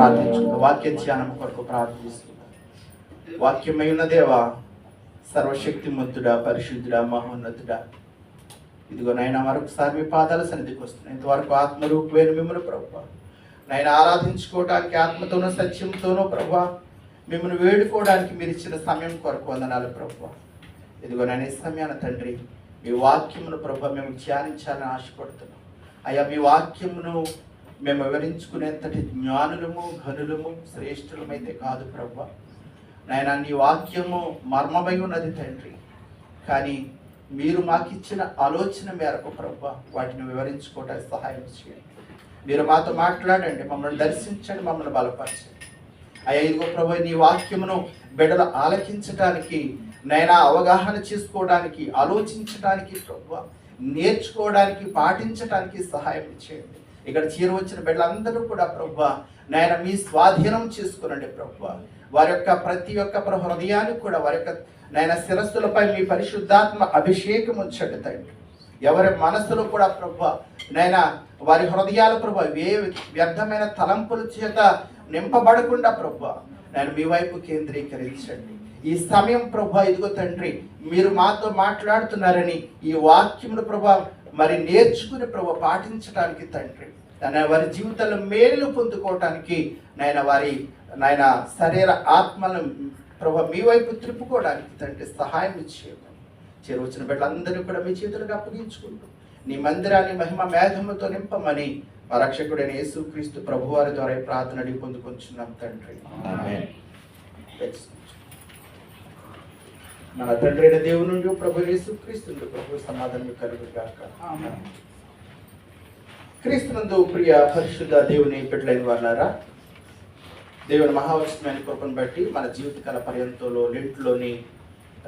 ప్రార్థించుకుందాం. వాక్య ధ్యానం కొరకు ప్రార్థిస్తున్నాం. వాక్యమైన దేవా, సర్వశక్తిమంతుడా, పరిశుద్ధుడా, మహోన్నతుడా, ఇదిగో నాయన మరొకసారి మీ పాదాల సన్నిధికి వస్తున్నాయి. ఇంతవరకు ఆత్మరూపమైన మిమ్మల్ని ప్రభువా నాయన ఆరాధించుకోవడానికి ఆత్మతోనూ సత్యంతోనూ ప్రభువా మిమ్మల్ని వేడుకోవడానికి మీరు ఇచ్చిన సమయం కొరకు వందనాలు ప్రభువా. ఇదిగో నాయన ఈ సమయాన తండ్రి మీ వాక్యమును ప్రభువా మేము ధ్యానించాలని ఆశపడుతున్నాం. అయ్యా మీ వాక్యమును మేము వివరించుకునేంతటి జ్ఞానులము, ఘనులము, శ్రేష్ఠులమైతే కాదు ప్రభువా. నాయన నీ వాక్యము మర్మమై ఉన్నది తండ్రి, కానీ మీరు మాకు ఇచ్చిన ఆలోచన మేరకు ప్రభువా వాటిని వివరించుకోవడానికి సహాయం చేయండి. మీరు మాతో మాట్లాడండి, మమ్మల్ని దర్శించండి, మమ్మల్ని బలపరచండి. అయ్యా ఇదిగో ప్రభు నీ వాక్యమును బిడ్డలు ఆలకించడానికి, నైనా అవగాహన చేసుకోవడానికి, ఆలోచించడానికి ప్రభువా, నేర్చుకోవడానికి, పాటించడానికి సహాయం చేయండి. ఇక్కడ చేరవచ్చిన బిడ్డలందరూ కూడా ప్రభువా నాయన మీ స్వాధీనం చేసుకునండి ప్రభువా. వారి యొక్క ప్రతి ఒక్క హృదయానికి కూడా వారి యొక్క నాయన శిరస్సులపై మీ పరిశుద్ధాత్మ అభిషేకం ఉంచండి తండ్రి. ఎవరి మనసులో కూడా ప్రభువా నాయన వారి హృదయాల ప్రభువా ఏ వ్యర్థమైన తలంపుల చేత నింపబడకుండా ప్రభువా నేను మీ వైపు కేంద్రీకరించండి. ఈ సమయం ప్రభువా ఇదిగో తండ్రి మీరు మాతో మాట్లాడుతున్నారని ఈ వాక్యమును ప్రభువా మరి నేర్చుకుని ప్రభువా పాటించడానికి తండ్రి నాయన వారి జీవితంలో మేలు పొందుకోవటానికి నాయన శరీర ఆత్మలను ప్రభువా మీ వైపు త్రిప్పుకోవడానికి తండ్రి సహాయం ఇచ్చేయమని చేరువచ్చిన బిడ్డలందరినీ కూడా మీ చేతులకు అప్పగించుకుంటూ నీ మందిరాన్ని మహిమ మేఘములతో నింపమని మా రక్షకుడైన యేసుక్రీస్తు ప్రభువారి ద్వారా ప్రార్థన అడిగి పొందుకొంచున్నాం తండ్రి. మన తండ్రి అయిన దేవుని నుండి ప్రభు యేసుక్రీస్తు ప్రభు సమాధానం కలుగుగాక. క్రీస్తునందు ప్రియ పరిశుద్ధ దేవుని బిడ్డలైన వారులారా, దేవుని మహావచనమైన కృపను బట్టి మన జీవితకాల పర్యంతంలో లెంట్లోని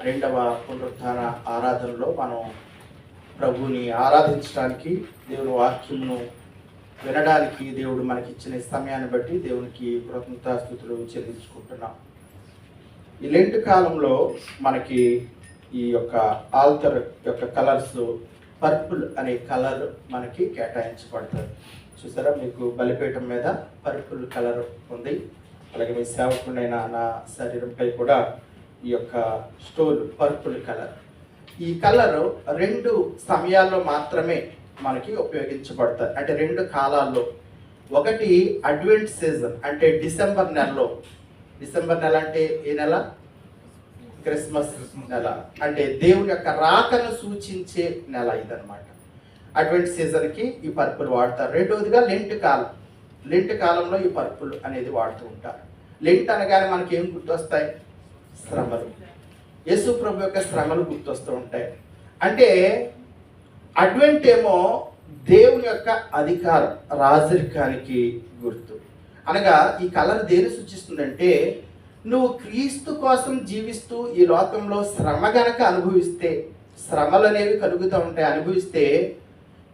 2వ పునరుత్థాన ఆరాధనలో మనం ప్రభువుని ఆరాధించడానికి, దేవుని వాక్యమును వినడానికి దేవుడు మనకిచ్చిన సమయాన్ని బట్టి దేవునికి కృతజ్ఞతాస్తుతులు చెల్లించుకుంటున్నాం. ఈ లెంట్ కాలంలో మనకి ఈ యొక్క ఆల్టర్ యొక్క కలర్స్ పర్పుల్ అనే కలర్ మనకి కేటాయించబడుతుంది. చూసారా, మీకు బలిపీఠం మీద పర్పుల్ కలర్ ఉంది. అలాగే మీ సేవకుడైన నా శరీరంపై కూడా ఈ యొక్క స్టోన్ పర్పుల్ కలర్. ఈ కలర్ 2 సమయాల్లో మాత్రమే మనకి ఉపయోగించబడతాయి, అంటే 2 కాలాల్లో. ఒకటి అడ్వెంట్ సీజన్, అంటే డిసెంబర్ నెలలో. డిసెంబర్ నెల అంటే ఏ నెల? క్రిస్మస్ నెల, అంటే దేవుని యొక్క రాకను సూచించే నెల ఇదనమాట. అడ్వెంట్ సీజన్కి ఈ పర్పుల్ వాడతారు. రెండవదిగా లెంట్ కాలం. లెంట్ కాలంలో ఈ పర్పుల్ అనేది వాడుతూ ఉంటారు. లెంట్ అనగానే మనకి ఏం గుర్తొస్తాయి? శ్రమలు. యేసు ప్రభు యొక్క శ్రమలు గుర్తొస్తూ ఉంటాయి. అంటే అడ్వెంట్ ఏమో దేవుని యొక్క అధికారం, రాజరికానికి గుర్తు. అనగా ఈ కలర్ దేని సూచిస్తుందంటే, నువ్వు క్రీస్తు కోసం జీవిస్తూ ఈ లోకంలో శ్రమ గనక అనుభవిస్తే, శ్రమలు అనేవి కలుగుతూ ఉంటాయి, అనుభవిస్తే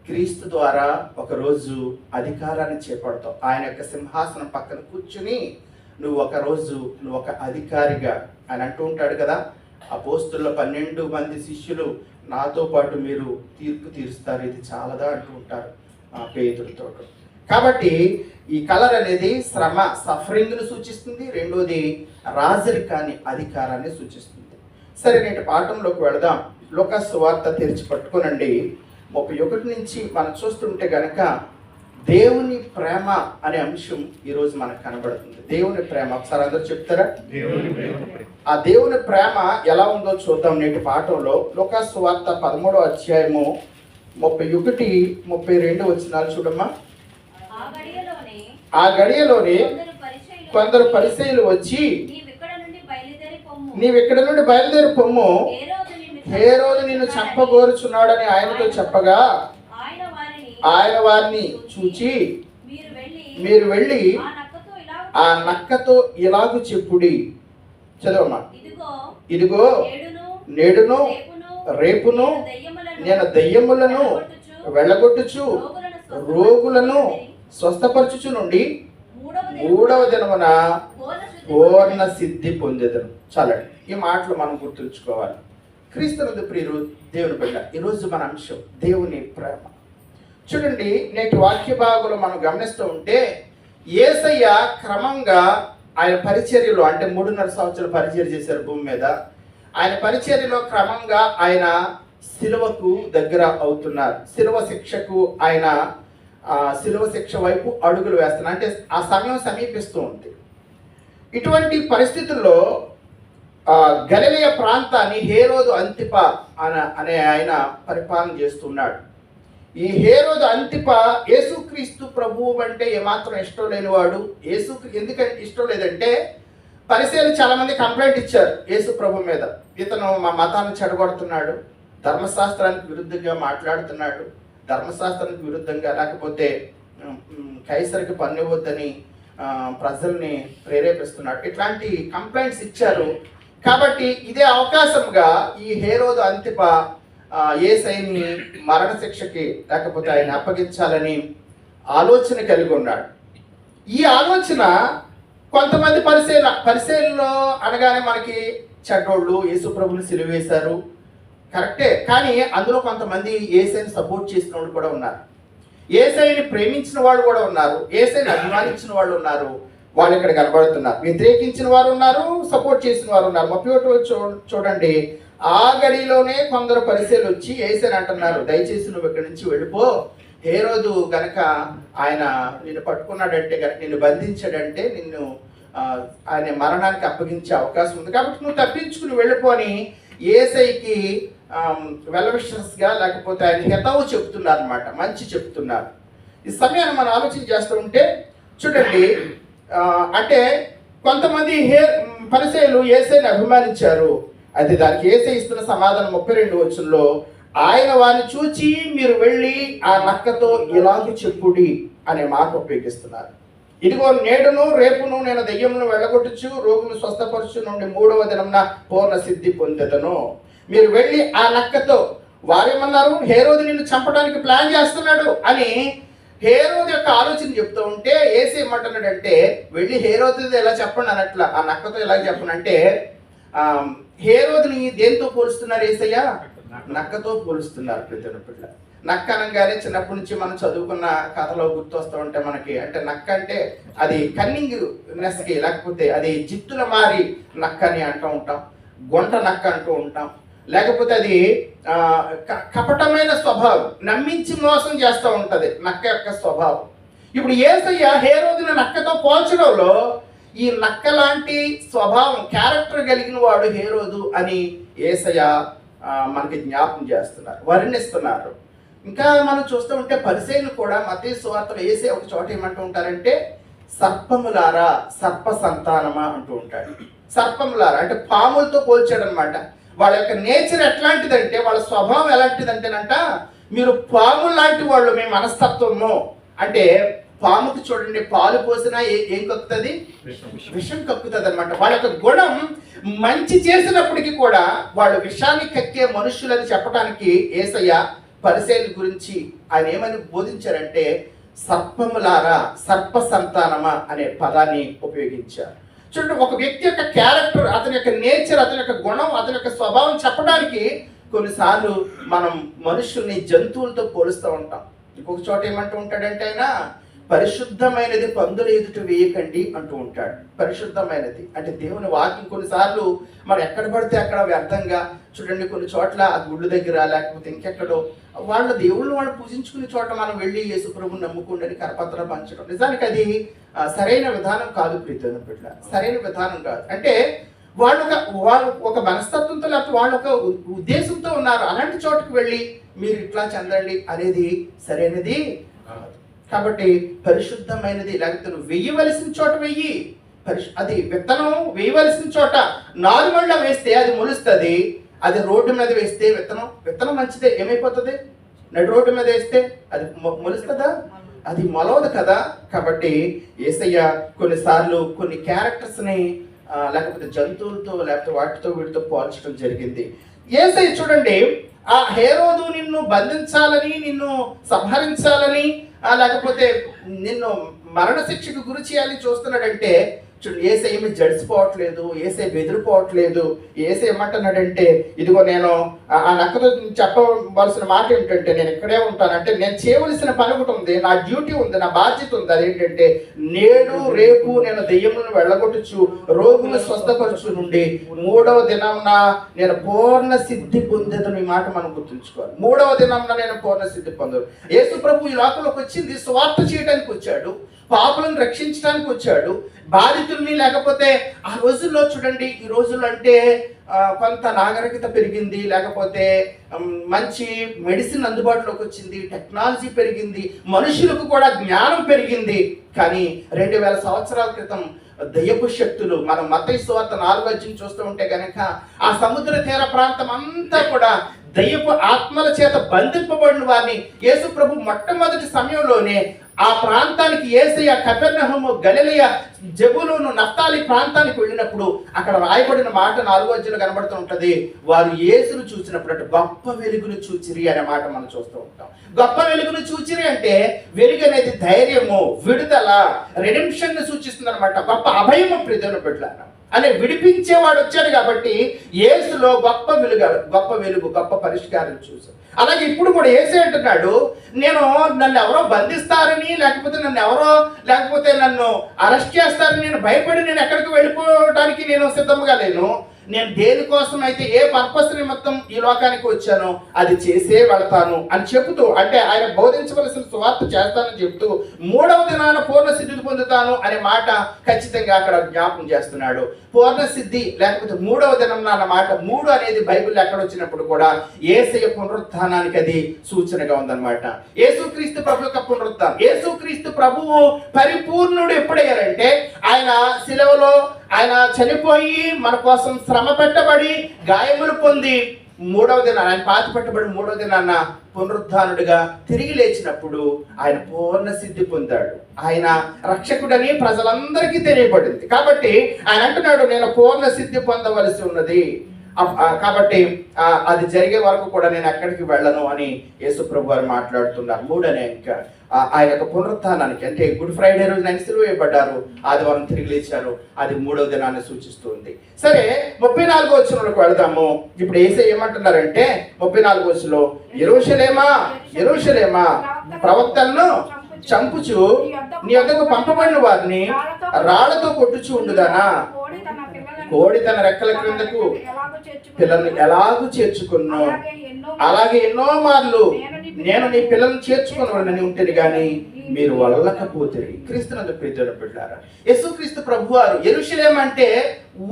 క్రీస్తు ద్వారా ఒకరోజు అధికారాన్ని చేపడతావు. ఆయన యొక్క సింహాసనం పక్కన కూర్చుని నువ్వు ఒక అధికారిగా, ఆయన అంటూ ఉంటాడు కదా, అపోస్తుల 12 మంది శిష్యులు నాతో పాటు మీరు తీర్పు తీరుస్తారు, ఇది చాలదా అంటూ ఉంటారు పేతురుతో. కాబట్టి ఈ కలర్ అనేది శ్రమ, సఫరింగ్ను సూచిస్తుంది. రెండోది రాజరికాన్ని, అధికారాన్ని సూచిస్తుంది. సరే, నేటి పాఠంలోకి వెళదాం. లూకా సువార్త తెరిచి పట్టుకోనండి. 31 నుంచి మనం చూస్తుంటే గనక దేవుని ప్రేమ అనే అంశం ఈరోజు మనకు కనబడుతుంది. దేవుని ప్రేమ ఒకసారి అందరూ చెప్తారా? ఆ దేవుని ప్రేమ ఎలా ఉందో చూద్దాం నేటి పాఠంలో. లూకా సువార్త 13వ అధ్యాయము 31, 32 వచనాలు చూడమ్మా. ఆ గడియలోనే కొందరు పరిసయ్యులు వచ్చి, నీవిక్కడ నుండి బయలుదేరి పొమ్ము, హేరోదు నిన్ను చంపగోరుచున్నాడని ఆయనతో చెప్పగా, ఆయన వారిని చూచి, మీరు వెళ్ళి ఆ నక్కతో ఇలాగు చెప్పుడి. చదవమ్మా. ఇదిగో నేడును రేపును నేను దయ్యములను వెళ్ళగొట్టుచు రోగులను స్వస్థపరచుచు నుండి 3వ దినమున పూర్ణ సిద్ధి పొందేదను. చాలండి, ఈ మాటలు మనం గుర్తుంచుకోవాలి. క్రీస్తునందు ప్రియులు దేవుని బిడ్డ, ఈరోజు మన అంశం దేవుని ప్రేమ. చూడండి, నేటి వాక్య భాగంలో మనం గమనిస్తూ ఉంటే యేసయ్య క్రమంగా ఆయన పరిచర్యలో, అంటే 3.5 సంవత్సరాలు పరిచర్య చేశారు భూమి మీద. ఆయన పరిచర్యలో క్రమంగా ఆయన శిలువకు దగ్గర అవుతున్నారు. శిలువ శిక్షకు ఆయన శిలువ శిక్ష వైపు అడుగులు వేస్తున్నారు. అంటే ఆ సమయం సమీపిస్తూ ఉంది. ఇటువంటి పరిస్థితుల్లో గలిలయ ప్రాంతాన్ని హేరోదు అంతిప అనే ఆయన పరిపాలన చేస్తున్నాడు. ఈ హేరోదు అంతిప యేసుక్రీస్తు ప్రభువు అంటే ఏమాత్రం ఇష్టం లేనివాడు. ఎందుకంటే ఇష్టం లేదంటే, పరిసయ్యులు చాలా మంది కంప్లైంట్ ఇచ్చారు యేసు ప్రభు మీద. ఇతను మా మతాన్ని చెడగొడుతున్నాడు, ధర్మశాస్త్రానికి విరుద్ధంగా మాట్లాడుతున్నాడు, ధర్మశాస్త్రానికి విరుద్ధంగా, లేకపోతే కైసరికి పన్ను ఇవ్వద్దని ప్రజల్ని ప్రేరేపిస్తున్నాడు. ఇట్లాంటి కంప్లైంట్స్ ఇచ్చారు. కాబట్టి ఇదే అవకాశంగా ఈ హేరోదు అంతిప యేసయ్యని మరణ శిక్షకి లేకపోతే ఆయన అప్పగించాలని ఆలోచన కలిగి ఉన్నాడు. ఈ ఆలోచన కొంతమంది పరిసయ్యుల్లో అనగానే మనకి చెడ్డోళ్ళు యేసు ప్రభుని సిలువేశారు, కరెక్టే. కానీ అందులో కొంతమంది యేసయ్యని సపోర్ట్ చేసిన వాళ్ళు కూడా ఉన్నారు, యేసయ్యని ప్రేమించిన వాళ్ళు కూడా ఉన్నారు, యేసయ్యని అభిమానించిన వాళ్ళు ఉన్నారు. వాళ్ళు ఇక్కడ కనబడుతున్నారు. వ్యతిరేకించిన వారు ఉన్నారు, సపోర్ట్ చేసిన వారు ఉన్నారు. 31 చూడండి. ఆ గడిలోనే కొందరు పరిసయ్యులు వచ్చి యేసయ్యని అంటున్నారు, దయచేసి నువ్వు ఇక్కడి నుంచి వెళ్ళిపో. హేరోదు గనక ఆయన నిన్ను పట్టుకున్నాడంటే, గనక నిన్ను బంధించాడంటే నిన్ను ఆయన మరణానికి అప్పగించే అవకాశం ఉంది, కాబట్టి నువ్వు తప్పించుకుని వెళ్ళిపో అని యేసయ్యకి వెల్విషర్స్గా లేకపోతే ఆయన హితవు చెప్తున్నారు అనమాట, మంచి చెప్తున్నారు. ఈ సమయాన్ని మనం ఆలోచన చేస్తూ ఉంటే చూడండి, అంటే కొంతమంది పరిసయ్యులు యేసయ్యని అభిమానించారు. అది దానికి యేసయ్య ఇస్తున్న సమాధానం 32 వచనంలో, ఆయన వారిని చూచి మీరు వెళ్ళి ఆ నక్కతో ఇలాగ చెప్పుడి అనే మాట ఉపయోగిస్తున్నారు. ఇదిగో నేడును రేపును నేను దెయ్యమును వెళ్ళగొట్టుచు రోగులు స్వస్థపరచు నుండి 3వ దినమున పూర్ణ సిద్ధి పొందెదను. మీరు వెళ్ళి ఆ నక్కతో, వారేమన్నారు, హేరోదు నిన్ను చంపడానికి ప్లాన్ చేస్తున్నాడు అని హేరోదు యొక్క ఆలోచన చెప్తూ ఉంటే యేసయ్య ఏమంటున్నాడంటే, వెళ్ళి హేరోదు ఎలా చెప్పండి అన్నట్ల, ఆ నక్కతో ఎలా చెప్పండి అంటే, హేరోదుని దేంతో పోలుస్తున్నారు యేసయ్య? నక్కతో పోలుస్తున్నారు. ప్రతి పిల్ల నక్క అనగానే చిన్నప్పటి నుంచి మనం చదువుకున్న కథలో గుర్తొస్తూ ఉంటే మనకి, అంటే నక్క అంటే అది కన్నింగ్ నెస్కి, లేకపోతే అది జిత్తుల మారి నక్క అని అంటూ ఉంటాం, గొంట నక్క అంటూ ఉంటాం, లేకపోతే అది కపటమైన స్వభావం, నమ్మించి మోసం చేస్తూ ఉంటుంది నక్క యొక్క స్వభావం. ఇప్పుడు యేసయ్య హేరోదుని నక్కతో పోల్చడంలో ఈ నక్క లాంటి స్వభావం, క్యారెక్టర్ కలిగిన వాడు హేరోదు అని యేసయ్య మనకి జ్ఞాపకం చేస్తున్నారు, వర్ణిస్తున్నారు. ఇంకా మనం చూస్తూ ఉంటే పరిసయ్యులు కూడా మత్తయి సువార్తలో యేసయ్య ఒక చోట ఏమంటూ ఉంటారంటే, సర్పములారా సర్ప సంతానమా అంటూ ఉంటాడు. సర్పములారా అంటే పాములతో పోల్చాడు అనమాట. వాళ్ళ యొక్క నేచర్ ఎట్లాంటిదంటే, వాళ్ళ స్వభావం ఎలాంటిదంటేనంట, మీరు పాము లాంటి వాళ్ళు, మీ మనస్తత్వము అంటే పాముకి చూడండి పాలు పోసినా ఏం కక్కుతుంది? విషం కక్కుతుంది అనమాట. వాళ్ళ యొక్క గుణం మంచి చేసినప్పటికీ కూడా వాళ్ళు విషాన్ని కక్కే మనుషులని చెప్పడానికి యేసయ్య పరిసయ్యుల గురించి ఆయన ఏమని బోధించారంటే, సర్పములారా సర్ప సంతానమా అనే పదాన్ని ఉపయోగించారు. చూడండి, ఒక వ్యక్తి యొక్క క్యారెక్టర్, అతని యొక్క నేచర్, అతని యొక్క గుణం, అతని యొక్క స్వభావం చెప్పడానికి కొన్నిసార్లు మనం మనుషుల్ని జంతువులతో పోలుస్తూ ఉంటాం. ఇంకొక చోట ఏమంటూ ఉంటాడంటే, ఆయన పరిశుద్ధమైనది పందుల ఎదుట వేయకండి అంటూ ఉంటాడు. పరిశుద్ధమైనది అంటే దేవుని వాక్యం కొన్నిసార్లు మనం ఎక్కడ పడితే అక్కడ వ్యర్థంగా, చూడండి కొన్ని చోట్ల ఆ గుళ్ళు దగ్గర లేకపోతే ఇంకెక్కడో వాళ్ళ దేవుళ్ళు వాళ్ళు పూజించుకునే చోట మనం వెళ్ళి యేసు ప్రభువుని నమ్ముకుండని కరపత్రం పంచడం, నిజానికి అది సరైన విధానం కాదు. ప్రీతి బిడ్డ, సరైన విధానం కాదు. అంటే వాళ్ళు ఒక మనస్తత్వంతో లేకపోతే వాళ్ళు ఒక ఉద్దేశంతో ఉన్నారు. అలాంటి చోటుకు వెళ్ళి మీరు ఇట్లా చెందండి అనేది సరైనది కాదు. కాబట్టి పరిశుద్ధమైనది, లేకపోతే నువ్వు వెయ్యవలసిన చోట వెయ్యి. అది విత్తనం వేయవలసిన చోట నార్మల్గా వేస్తే అది మొలుస్తుంది. అది రోడ్డు మీద వేస్తే విత్తనం మంచిదే, ఏమైపోతుంది? నడు రోడ్డు మీద వేస్తే అది మొలుస్తుందా? అది మొలవదు కదా. కాబట్టి యేసయ్య కొన్నిసార్లు కొన్ని క్యారెక్టర్స్ని లేకపోతే జంతువులతో లేకపోతే వాటితో వీటితో పోల్చడం జరిగింది. యేసయ్య చూడండి, ఆ హేరోదు నిన్ను బంధించాలని, నిన్ను సంహరించాలని, లేకపోతే నిన్ను మరణ శిక్షకు గురి చేయాలని చూస్తున్నాడంటే చూడు, ఏసై ఏమి జడిసిపోవట్లేదు, ఏసై బెదిరిపోవట్లేదు. ఏసై ఏమంటున్నాడంటే, ఇదిగో నేను ఆ నక్కతో చెప్పవలసిన మాట ఏమిటంటే, నేను ఇక్కడే ఉంటాను. అంటే నేను చేయవలసిన పని ఒకటి ఉంది, నా డ్యూటీ ఉంది, నా బాధ్యత ఉంది. అదేంటంటే, నేడు రేపు నేను దెయ్యములను వెళ్ళగొట్టుచు రోగులు స్వస్థపరచు నుండి 3వ దినమున నేను పూర్ణ సిద్ధి పొందేదని. ఈ మాట మనం గుర్తుంచుకోవాలి. 3వ దినమున నేను పూర్ణ సిద్ధి పొందదు. యేసు ప్రభు ఈ లోకంలోకి వచ్చింది సువార్త చేయడానికి వచ్చాడు, పాపులను రక్షించడానికి వచ్చాడు, బాధితుల్ని. లేకపోతే ఆ రోజుల్లో చూడండి, ఈ రోజుల్లో అంటే కొంత నాగరికత పెరిగింది, లేకపోతే మంచి మెడిసిన్ అందుబాటులోకి వచ్చింది, టెక్నాలజీ పెరిగింది, మనుషులకు కూడా జ్ఞానం పెరిగింది. కానీ 2000 సంవత్సరాల క్రితం దయ్యపు శక్తులు, మనం మత్తయి సువార్త 4వ అధ్యాయం చూస్తూ ఉంటే కనుక ఆ సముద్ర తీర ప్రాంతం అంతా కూడా దయ్యపు ఆత్మల చేత బంధింపబడిన వారిని యేసు ప్రభు మొట్టమొదటి సమయంలోనే ఆ ప్రాంతానికి యేసయ్య కపెర్నహూము, గలిలయ, జెబూలూను, నఫ్తాలి ప్రాంతానికి వెళ్ళినప్పుడు అక్కడ రాయబడిన మాట 4వ అధ్యాయంలో కనబడుతూ ఉంటుంది. వారు యేసును చూసినప్పుడు అంటే గొప్ప వెలుగును చూచిరి అనే మాట మనం చూస్తూ ఉంటాం. గొప్ప వెలుగును చూచిరి అంటే వెలుగు అనేది ధైర్యము, విడుదల, రెడెంప్షన్ ను సూచిస్తుంది అనమాట. గొప్ప అభయము ప్రియమైన బిడ్డలారా అనే విడిపించేవాడు వచ్చాడు కాబట్టి యేసులో గొప్ప వెలుగు, గొప్ప పరిష్కారం చూసాం. అలాగే ఇప్పుడు కూడా యేసే అంటున్నాడు, నన్ను ఎవరో బంధిస్తారని, లేకపోతే నన్ను అరెస్ట్ చేస్తారని నేను భయపడి నేను ఎక్కడికి వెళ్ళిపోవడానికి నేను సిద్ధంగా లేను. నేను దేనికోసం అయితే ఏ పర్పస్ నిమిత్తం ఈ లోకానికి వచ్చానో అది చేసే వెళ్తాను అని చెబుతూ, అంటే ఆయన బోధించవలసిన సువార్త చేస్తానని చెబుతూ 3వ దినాన పూర్ణ సిద్ధి పొందుతాను అనే మాట ఖచ్చితంగా అక్కడ జ్ఞాపకం చేస్తున్నాడు. పూర్ణ సిద్ధి లేకపోతే 3వ దినం అన్న మాట, 3 అనేది బైబిల్ ఎక్కడ వచ్చినప్పుడు కూడా యేసయ్య పునరుత్థానానికి అది సూచనగా ఉందన్నమాట. యేసుక్రీస్తు ప్రభు యొక్క పునరుత్థానం. యేసుక్రీస్తు ప్రభువు పరిపూర్ణుడు ఎప్పుడయ్యారంటే, ఆయన శిలువలో ఆయన చనిపోయి మన కోసం శ్రమ పెట్టబడి గాయములు పొంది 3వ దినాన ఆయన పాతి పెట్టబడి 3వ దినాన పునరుద్ధానుడిగా తిరిగి లేచినప్పుడు ఆయన పూర్ణ సిద్ధి పొందాడు. ఆయన రక్షకుడని ప్రజలందరికీ తెలియబడింది. కాబట్టి ఆయన అంటున్నాడు, నేను పూర్ణ సిద్ధి పొందవలసి ఉన్నది. కాబట్టి అది జరిగే వరకు కూడా నేను ఎక్కడికి వెళ్ళను అని యేసు ప్రభు వారు మాట్లాడుతున్నారు. 3 అనే అంక ఆయన యొక్క పునరుత్థానానికి, అంటే గుడ్ ఫ్రైడే రోజు ఆయన సిలువ వేయబడ్డారు, ఆదివారం తిరిగి లేచారు, అది 3వ దినాన్ని సూచిస్తుంది. సరే, 34వ వచనంలోకి వెళదాము. ఇప్పుడు యేసయ్య ఏమంటున్నారంటే 34వ వచనంలో, యెరూషలేమా యెరూషలేమా ప్రవక్తలను చంపుచు నీ వద్దకు పంపబడిన వారిని రాళ్లతో కొట్టుచు ఉండుదానా? కోడి తన రెక్కల క్రిందకు పిల్లల్ని ఎలాగూ చేర్చుకున్నావు, అలాగే ఎన్నో మార్లు నేను నీ పిల్లల్ని చేర్చుకుని ఉంటుంది కానీ మీరు వల్లకపోతుంది. క్రీస్తునందు ప్రియమైన బిడ్డలారా, యేసుక్రీస్తు ప్రభువారు, యెరూషలేము అంటే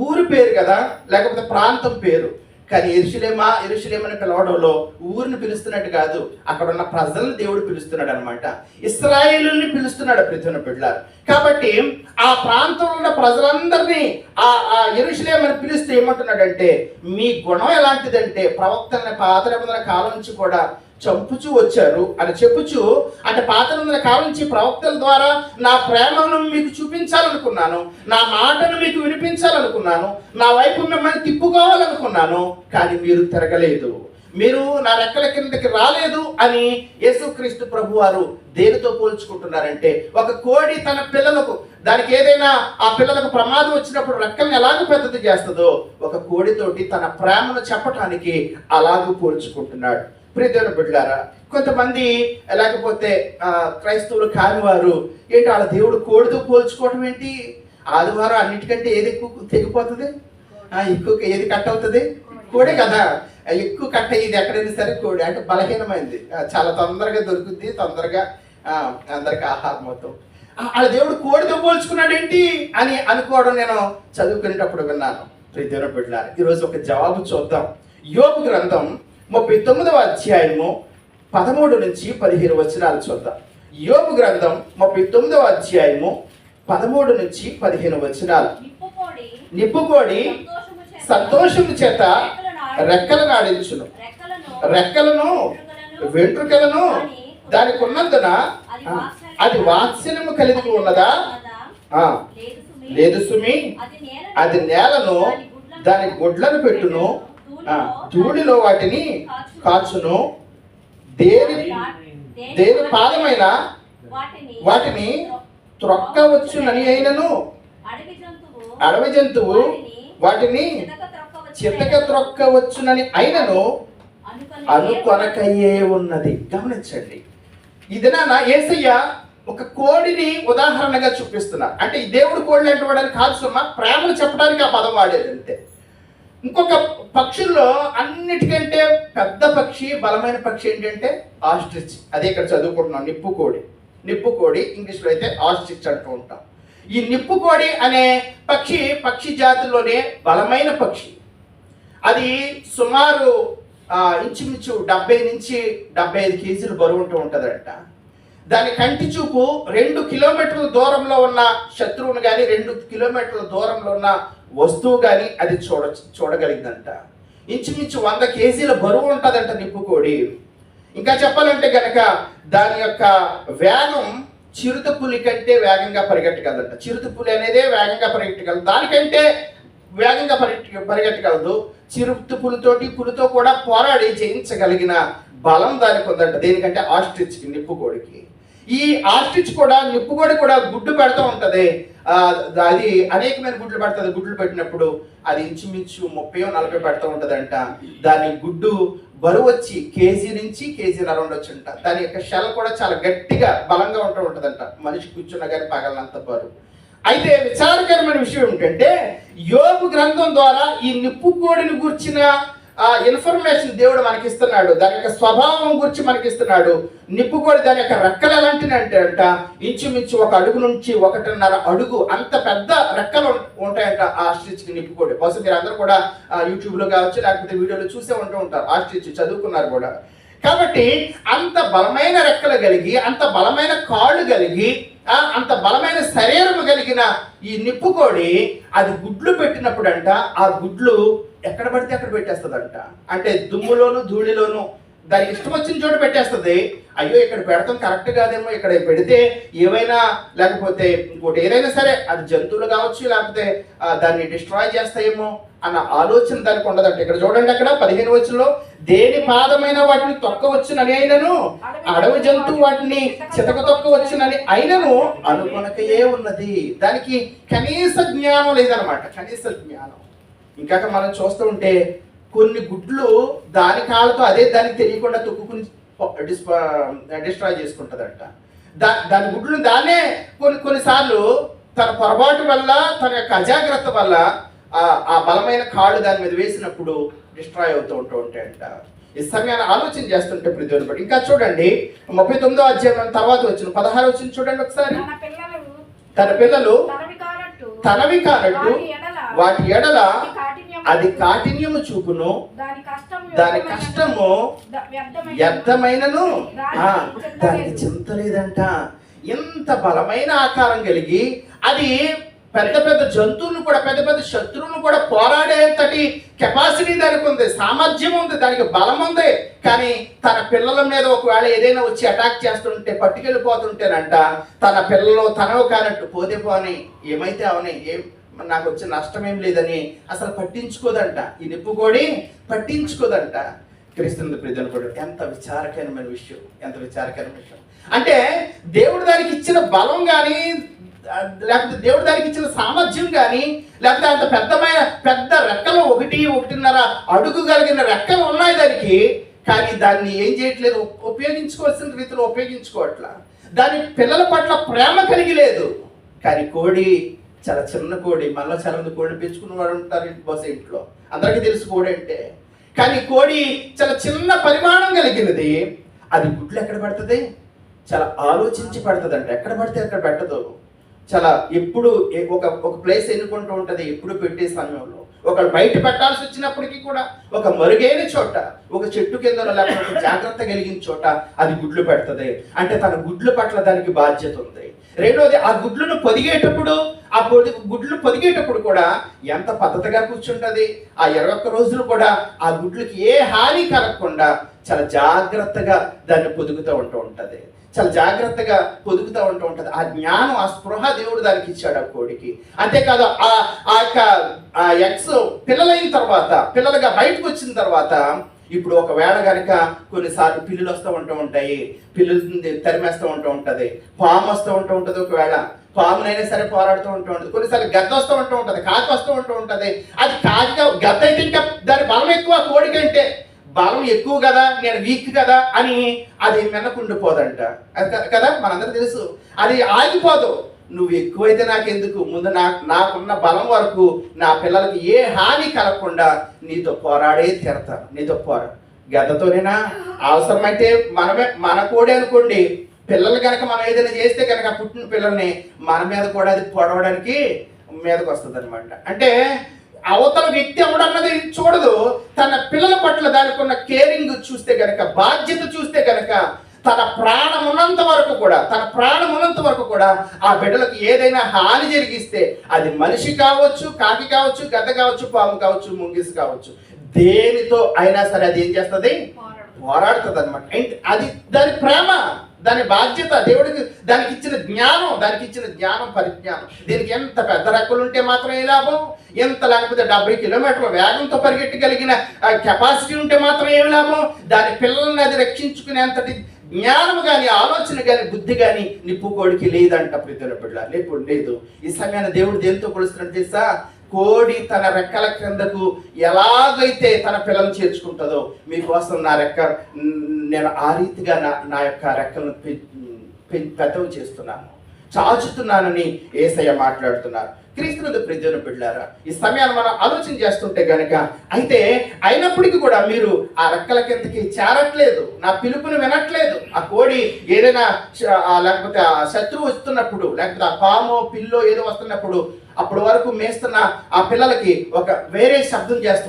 ఊరు పేరు కదా, లేకపోతే ప్రాంతం పేరు. కానీ యెరూషలేమని పిలవడంలో ఊరిని పిలుస్తున్నట్టు కాదు, అక్కడ ఉన్న ప్రజలను దేవుడు పిలుస్తున్నాడు అనమాట. ఇశ్రాయేలుని పిలుస్తున్నాడు ప్రియమైన బిడ్డలారా. కాబట్టి ఆ ప్రాంతంలో ఉన్న ప్రజలందరినీ ఆ యెరూషలేమని పిలుస్తూ ఏమంటున్నాడంటే, మీ గుణం ఎలాంటిదంటే ప్రవక్తల్ని పాత నిబంధన కాలం నుంచి కూడా చంపుచూ వచ్చారు అని చెప్పుచు, అంటే పాత నిబంధన కాలం నుంచి ప్రవక్తల ద్వారా నా ప్రేమను మీకు చూపించాలనుకున్నాను, నా మాటను మీకు వినిపించాలనుకున్నాను, నా వైపు మిమ్మల్ని తిప్పుకోవాలనుకున్నాను, కానీ మీరు తిరగలేదు, మీరు నా రెక్కల కిందకి రాలేదు అని యేసుక్రీస్తు ప్రభు వారు దేనితో పోల్చుకుంటున్నారంటే, ఒక కోడి తన పిల్లలకు, దానికి ఏదైనా ఆ పిల్లలకు ప్రమాదం వచ్చినప్పుడు రెక్కల్ని ఎలాగ పెద్దది చేస్తుందో, ఒక కోడితోటి తన ప్రేమను చెప్పటానికి అలాగూ పోల్చుకుంటున్నాడు. ప్రియమైన బిడ్డలారా, కొంతమంది లేకపోతే క్రైస్తవులు కాని వారు ఏంటి వాళ్ళ దేవుడు కోడితో పోల్చుకోవడం ఏంటి? ఆదివారం అన్నిటికంటే ఏది ఎక్కువ తెగిపోతుంది, ఎక్కువ ఏది కట్ అవుతుంది? కోడే కదా. ఎక్కువ కట్ అయ్యేది ఎక్కడైనా సరే కోడి, అంటే బలహీనమైంది, చాలా తొందరగా దొరుకుద్ది, తొందరగా అందరికి ఆహారం మొత్తం. వాళ్ళ దేవుడు కోడితో పోల్చుకున్నాడు ఏంటి అని అనుకోవడం నేను చదువుకునేటప్పుడు విన్నాను. ప్రియమైన బిడ్డలారా, ఈరోజు ఒక జవాబు చూద్దాం. యోబు గ్రంథం 39వ అధ్యాయము 13 నుంచి 15 వచనాలు చూద్దాం. యోబు గ్రంథం 39వ అధ్యాయము 13 నుంచి 15 వచనాలు. నిప్పుకోడి సంతోషము చేత రెక్కలను ఆడించును, రెక్కలను వెంట్రుకలను దానికి ఉన్నందున అది వాత్సల్యము కలిగి ఉన్నదా? లేదు సుమి, అది నేలను దాని గుడ్లను పెట్టును, ధూళిలో వాటిని కాచును, దేని పాదమైన వాటిని త్రొక్కవచ్చునని అయినను అడవి జంతువు వాటిని చితక త్రొక్కవచ్చునని అయినను అనుకొనకయే ఉన్నది. గమనించండి, ఇది నాన్న యేసయ్య ఒక కోడిని ఉదాహరణగా చూపిస్తున్నారు. అంటే ఈ దేవుడు కోడిని అంటే వాడని కాదు సుమా, ప్రేమను చెప్పడానికి ఆ పదం వాడేది అంతే. ఇంకొక పక్షుల్లో అన్నిటికంటే పెద్ద పక్షి, బలమైన పక్షి ఏంటంటే ఆస్ట్రిచ్. అదే ఇక్కడ చదువుకుంటున్నాం, నిప్పుకోడి. నిప్పుకోడి ఇంగ్లీష్లో అయితే ఆస్ట్రిచ్ అంటూ ఉంటాం. ఈ నిప్పుకోడి అనే పక్షి జాతిలోనే బలమైన పక్షి. అది సుమారు ఇంచుమించు 70 నుంచి 75 కేజీలు బరువు ఉంటూ ఉంటుందంట. దాని కంటి చూపు 2 కిలోమీటర్ల దూరంలో ఉన్న శత్రువును కానీ 2 కిలోమీటర్ల దూరంలో ఉన్న వస్తువు కానీ అది చూడగలిగిందంట. ఇంచుమించు 100 కేజీల బరువు ఉంటుందంట నిప్పుకోడి. ఇంకా చెప్పాలంటే కనుక దాని యొక్క వేగం చిరుతపులి కంటే వేగంగా పరిగెట్టగలదంట. చిరుతపులి అనేదే వేగంగా పరిగెట్టగలదు, దానికంటే వేగంగా పరిగెట్టగలదు. పులితో కూడా పోరాడి జయించగలిగిన బలం దానికి ఉందంట. దేనికంటే ఆస్ట్రిచ్కి, నిప్పుకోడికి. ఈ ఆస్ట్రిచ్ కూడా, నిప్పుకోడి కూడా గుడ్డు పెడతా ఉంటుంది. అది అనేకమైన గుడ్లు పెడుతుంది. గుడ్లు పెట్టినప్పుడు అది ఇంచుమించు 30-40 పెడతా ఉంటుందంట. దాని గుడ్డు బరువు వచ్చి కేజీ నుంచి కేజీన్నర ఉండొచ్చుంట. దాని యొక్క షెల్ కూడా చాలా గట్టిగా బలంగా ఉంటుందంట. మనిషి కూర్చున్నా కానీ పగలనంత బరువు. అయితే విచారకరమైన విషయం ఏంటంటే యోబు గ్రంథం ద్వారా ఈ నిప్పుకోడిని గురించిన ఇన్ఫర్మేషన్ దేవుడు మనకిస్తున్నాడు. దాని యొక్క స్వభావం గురించి మనకిస్తున్నాడు. నిప్పుకోడి దాని యొక్క రెక్కలు ఎలాంటివి అంటే ఇంచుమించు 1 అడుగు నుంచి 1.5 అడుగు అంత పెద్ద రెక్కలు ఉంటాయంట ఆ ఆస్ట్రిచ్కి, నిప్పుకోడి. బహుశా మీరు అందరూ కూడా యూట్యూబ్లో కావచ్చు లేకపోతే వీడియోలో చూసే ఉంటారు. ఆస్ట్రిచ్ చదువుకున్నారు కూడా. కాబట్టి అంత బలమైన రెక్కలు కలిగి, అంత బలమైన కాళ్ళు కలిగి, అంత బలమైన శరీరం కలిగిన ఈ నిప్పుకోడి అది గుడ్లు పెట్టినప్పుడు అంట ఆ గుడ్లు ఎక్కడ పడితే అక్కడ పెట్టేస్తుందంట. అంటే దుమ్ములోను ధూళిలోను దానికి ఇష్టం వచ్చిన చోట పెట్టేస్తుంది. అయ్యో ఇక్కడ పెడతాం కరెక్ట్ కాదేమో, ఇక్కడ పెడితే ఏవైనా లేకపోతే ఇంకోటి ఏదైనా సరే అది జంతువులు కావచ్చు లేకపోతే దాన్ని డిస్ట్రాయ్ చేస్తాయేమో అన్న ఆలోచన దానికి ఉండదంట. ఇక్కడ చూడండి, అక్కడ 15వ వచనంలో దేని పాదమైన వాటిని తొక్కవచ్చునని అయినను అడవి జంతువు వాటిని చితక తొక్కవచ్చునని అయినను అనుకొనకయే ఉన్నది. దానికి కనీస జ్ఞానం లేదనమాట, కనీస జ్ఞానం. ఇంకా మనం చూస్తూ ఉంటే కొన్ని గుడ్లు దాని కాళ్ళతో అదే దానికి తెలియకుండా తొక్కుకుని డిస్ట్రాయ్ చేసుకుంటుందంట. దాని గుడ్లు దాన్నే కొన్నిసార్లు తన పొరపాటు వల్ల, తన యొక్క అజాగ్రత్త వల్ల ఆ బలమైన కాళ్ళు దాని మీద వేసినప్పుడు డిస్ట్రాయ్ అవుతూ ఉంటాయంట. ఈ సమయాన్ని ఆలోచన చేస్తుంటే ప్రతి బట్టి ఇంకా చూడండి 39వ అధ్యాయం తర్వాత వచ్చిన 16 వచ్చిన చూడండి ఒకసారి. తన పిల్లలు తనవి కానట్టు వాటి ఎడల అది కాఠిన్యము చూపును, దాని కష్టము వ్యర్థమైనను దానికి చింత లేదంట. ఎంత బలమైన ఆకారం కలిగి అది పెద్ద పెద్ద జంతువులను కూడా, పెద్ద పెద్ద శత్రువులను కూడా పోరాడేంతటి కెపాసిటీ దానికి ఉంది, సామర్థ్యం ఉంది, దానికి బలం ఉంది. కానీ తన పిల్లల మీద ఒకవేళ ఏదైనా వచ్చి అటాక్ చేస్తుంటే, పట్టుకెళ్ళిపోతుంటేనంట తన పిల్లలు తనవు కానట్టు పోతే పోని, ఏమైతే అవని, నాకు వచ్చే నష్టం ఏం లేదని అసలు పట్టించుకోదంట. ఈ నిప్పుకోడి పట్టించుకోదంట. క్రీస్తు ప్రియను కూడా ఎంత విచారకరమైన విషయం, ఎంత విచారకరమైన విషయం. అంటే దేవుడు దానికి ఇచ్చిన బలం కానీ, లేకపోతే దేవుడు దానికి ఇచ్చిన సామర్థ్యం కానీ, లేకపోతే అంత పెద్ద రెక్కలు 1-1.5 అడుగు కలిగిన రెక్కలు ఉన్నాయి దానికి. కానీ దాన్ని ఏం చేయట్లేదు, ఉపయోగించుకోవాల్సిన రీతిలో ఉపయోగించుకోవట్లా. దాని పిల్లల పట్ల ప్రేమ కలిగి లేదు. కానీ కోడి చాలా చిన్న కోడి, మళ్ళీ చాలా మంది కోడిని పెంచుకున్న వాడు ఉంటారు బహుశా ఇంట్లో, అందరికీ తెలుసు కోడి అంటే. కానీ కోడి చాలా చిన్న పరిమాణం కలిగినది. అది గుడ్లు ఎక్కడ పడుతుంది, చాలా ఆలోచించి పడుతుంది. ఎక్కడ పడితే అక్కడ పెట్టదు. చాలా ఎప్పుడు ఒక ప్లేస్ ఎన్నుకుంటూ ఉంటుంది. ఎప్పుడు పెట్టే సమయంలో ఒకళ్ళు బయట పెట్టాల్సి వచ్చినప్పటికీ కూడా ఒక మరుగైన చోట, ఒక చెట్టు కింద లేకపోతే జాగ్రత్త కలిగిన చోట అది గుడ్లు పెడుతుంది. అంటే తన గుడ్ల పట్ల దానికి బాధ్యత ఉంది. రెండోది, ఆ గుడ్లను పొదిగేటప్పుడు, గుడ్లు పొదిగేటప్పుడు కూడా ఎంత పద్ధతిగా కూర్చుంటుంది. ఆ 21 రోజులు కూడా ఆ గుడ్లకి ఏ హాని కలగకుండా చాలా జాగ్రత్తగా దాన్ని పొదుగుతూ ఉంటుంది. చాలా జాగ్రత్తగా పొదుగుతూ ఉంటుంది. ఆ జ్ఞానం, ఆ స్పృహ దేవుడు దానికి ఇచ్చాడు ఆ కోడికి. అంతేకాదు ఆ యొక్క ఎగ్స్ పిల్లలైన తర్వాత, పిల్లలుగా బయటకు వచ్చిన తర్వాత, ఇప్పుడు ఒకవేళ కనుక కొన్నిసార్లు పిల్లులు వస్తూ ఉంటాయి, పిల్లులు తరిమేస్తూ ఉంటుంది, పాము వస్తూ ఉంటుంది, ఒకవేళ పామునైనా సరే పోరాడుతూ ఉంటూ ఉంటుంది. కొన్నిసార్లు గద్ద వస్తూ ఉంటూ ఉంటుంది, కాకి వస్తూ ఉంటూ ఉంటుంది. అది కాకిగా గద్ద అయితే ఇంకా దాని బలం ఎక్కువ, కోడి కంటే బలం ఎక్కువ కదా, నేను వీక్ కదా అని అది వెనకుండిపోదంట. అది కదా మనందరూ తెలుసు. అది ఆగిపోదు. నువ్వు ఎక్కువైతే నాకెందుకు, ముందు నాకున్న బలం వరకు నా పిల్లలకి ఏ హాని కలగకుండా నీతో పోరాడే తీరతాను, నీతో గద్దతోనేనా? అవసరమైతే మన కోడే అనుకోండి, పిల్లలు కనుక మనం ఏదైనా చేస్తే కనుక పుట్టిన పిల్లల్ని మన మీద కూడా అది పొడవడానికి మీదకి వస్తుంది అనమాట. అంటే అవతల వ్యక్తి ఎవడన్నది చూడదు, తన పిల్లల పట్ల దానికి ఉన్న కేరింగ్ చూస్తే కనుక, బాధ్యత చూస్తే కనుక తన ప్రాణం ఉన్నంత వరకు కూడా ఆ బిడ్డలకు ఏదైనా హాని జరిగిస్తే, అది మనిషి కావచ్చు, కాకి కావచ్చు, గద్ద కావచ్చు, పాము కావచ్చు, ముంగిసి కావచ్చు, దేనితో అయినా సరే అది ఏం చేస్తుంది? పోరాడుతుంది అనమాట. అది దాని ప్రేమ, దాని బాధ్యత, దేవుడికి దానికి ఇచ్చిన జ్ఞానం, పరిజ్ఞానం. దీనికి ఎంత పెద్ద రెక్కలు ఉంటే మాత్రం ఏ లాభం, ఎంత లేకపోతే 70 కిలోమీటర్ల వేగంతో పరిగెట్టగలిగిన కెపాసిటీ ఉంటే మాత్రం ఏమి లాభం? దాని పిల్లల్ని అది రక్షించుకునేంతటి జ్ఞానం కానీ, ఆలోచన కానీ, బుద్ధి కానీ నిప్పుకోడికి లేదంట. ప్రీతుల బిడ్డ లేప్పుడు లేదు. ఈ సమయాన్ని దేవుడు దేనితో కొలుస్తున్నట్టు తెలుసా? కోడి తన రెక్కల క్రిందకు ఎలాగైతే తన పిల్లలు చేర్చుకుంటుందో, మీకోసం నేను ఆ రీతిగా నా యొక్క రెక్కలను పెద్దవి చేస్తున్నాను, చాచుతున్నానని యేసయ్య మాట్లాడుతున్నారు. క్రీస్తునందు ప్రియమైన బిడ్డలారా, ఈ సమయాన్ని మనం ఆలోచన చేస్తుంటే గనక, అయినప్పటికీ కూడా మీరు ఆ రెక్కల కిందకి చేరట్లేదు, నా పిలుపుని వినట్లేదు. ఆ కోడి ఏదైనా లేకపోతే ఆ శత్రువు వస్తున్నప్పుడు, లేకపోతే ఆ పాము పిల్లో ఏదో వస్తున్నప్పుడు, అప్పటి వరకు మేస్తున్న ఆ పిల్లలకి ఒక వేరే శబ్దం చేస్తూ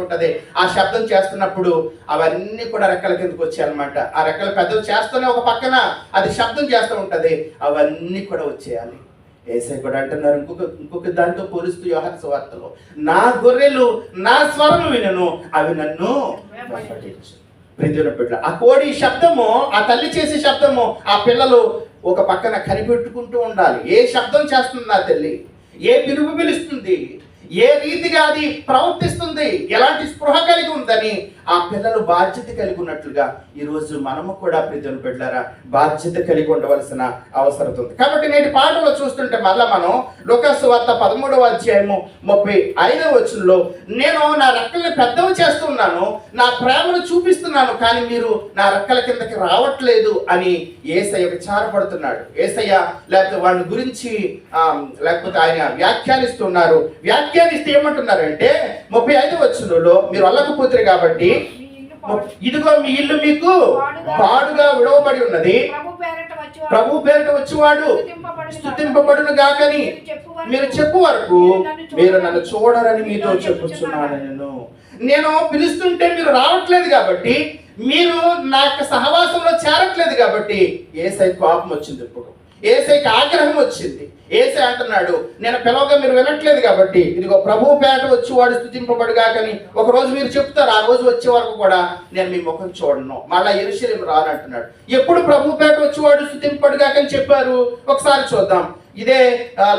ఉంటుంది. ఆ శబ్దం చేస్తున్నప్పుడు అవన్నీ కూడా రెక్కల కిందకి వచ్చాయన్నమాట. ఆ రెక్కల పెద్దలు చేస్తూనే ఒక పక్కన అది శబ్దం చేస్తూ ఉంటుంది, అవన్నీ కూడా వచ్చేయాలి. యేసయ్య కూడా అంటున్నారు ఇంకొక దాంతో పోలుస్తూ యోహాను సువార్తలో, నా గొర్రెలు నా స్వరం వినను, అవి నన్ను వెంబడించు. ప్రియమైన బిడ్డ, ఆ కోడి శబ్దము, ఆ తల్లి చేసే శబ్దము, ఆ పిల్లలు ఒక పక్కన కనిపెట్టుకుంటూ ఉండాలి. ఏ శబ్దం చేస్తుంది నా తల్లి, ఏ పిలుపు పిలుస్తుంది, ఏ రీతిగా అది ప్రవర్తిస్తుంది, ఎలాంటి స్పృహ కలిగి ఉందని ఆ పిల్లలు బాధ్యత కలిగి ఉన్నట్లుగా ఈరోజు మనము కూడా ప్రియమైన బిడ్డలారా బాధ్యత కలిగి ఉండవలసిన అవసరం ఉంది. కాబట్టి నేటి పాఠంలో చూస్తుంటే మళ్ళా మనం లూకాసు సువార్త 13వ అధ్యాయము 35వ వచనంలో, నేను నా రెక్కల్ని పెద్దవి చేస్తున్నాను, నా ప్రేమను చూపిస్తున్నాను, కానీ మీరు నా రెక్కల కిందకి రావట్లేదు అని యేసయ్య విచారపడుతున్నాడు. యేసయ్య లేకపోతే వాళ్ళ గురించి లేకపోతే ఆయన వ్యాఖ్యానిస్తున్నారు. వ్యాఖ్యానిస్తే ఏమంటున్నారంటే 35వ వచనంలో, మీరు అల్లకపోతురు కాబట్టి ఇదిగో మీ ఇల్లు మీకు పాడుగా విడవబడి ఉన్నది, ప్రభు పేరిట వచ్చేవాడు స్తుతింపబడును గాకని మీరు చెప్పు వరకు మీరు నన్ను చూడరని మీతో చెప్పుచున్నాను. నేను పిలుస్తుంటే మీరు రావట్లేదు కాబట్టి, మీరు నా యొక్క సహవాసంలో చేరట్లేదు కాబట్టి యేసయ్య కోపం వచ్చింది. ఇప్పుడు యేసయ్యకి ఆగ్రహం వచ్చింది. యేసయ్య అంటున్నాడు, నేను పిలవగా మీరు వినట్లేదు కాబట్టి, ఇదిగో ప్రభు పేట వచ్చేవాడు స్తుతింపబడుగా కానీ ఒకరోజు మీరు చెప్తారు, ఆ రోజు వచ్చే వరకు కూడా నేను మీ ముఖం చూడను, మళ్ళా యెరూషలేము రాను అంటున్నాడు. ఎప్పుడు ప్రభు పేట వచ్చేవాడు స్తుతింపబడుగా కానీ చెప్పారు? ఒకసారి చూద్దాం. ఇదే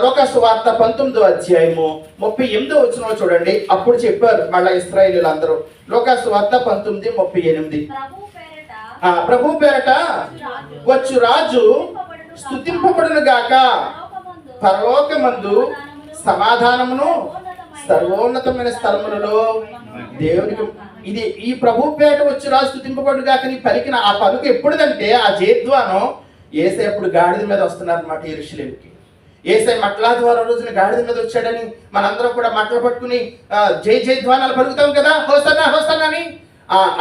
లూకాసు వార్త 19వ అధ్యాయము 38వ వచనం చూడండి. అప్పుడు చెప్పారు మళ్ళా ఇశ్రాయేలీయులు అందరూ. లూకాసు వార్త 19:38, ప్రభు పేరట వచ్చు రాజు స్తుతింపబడును గాక, పరలోకమందు సమాధానమును సర్వోన్నతమైన స్థలములలో దేవునికి. ఇది ఈ ప్రభు పేట వచ్చి రాజు స్తుతింపబడును గాక నీ పలికిన ఆ పలుకు ఎప్పుడుదంటే, ఆ జయధ్వానం యేసయ్య అప్పుడు గాడిద మీద వస్తున్నారన్నమాట యెరూషలేముకి. యేసయ్య మట్లా ద్వారా రోజున గాడిద మీద వచ్చాడని మనందరం కూడా మట్టలు పట్టుకుని జై జయధ్వానాలు పలుకుతాం కదా, హోసన్నా హోసన్నా అని.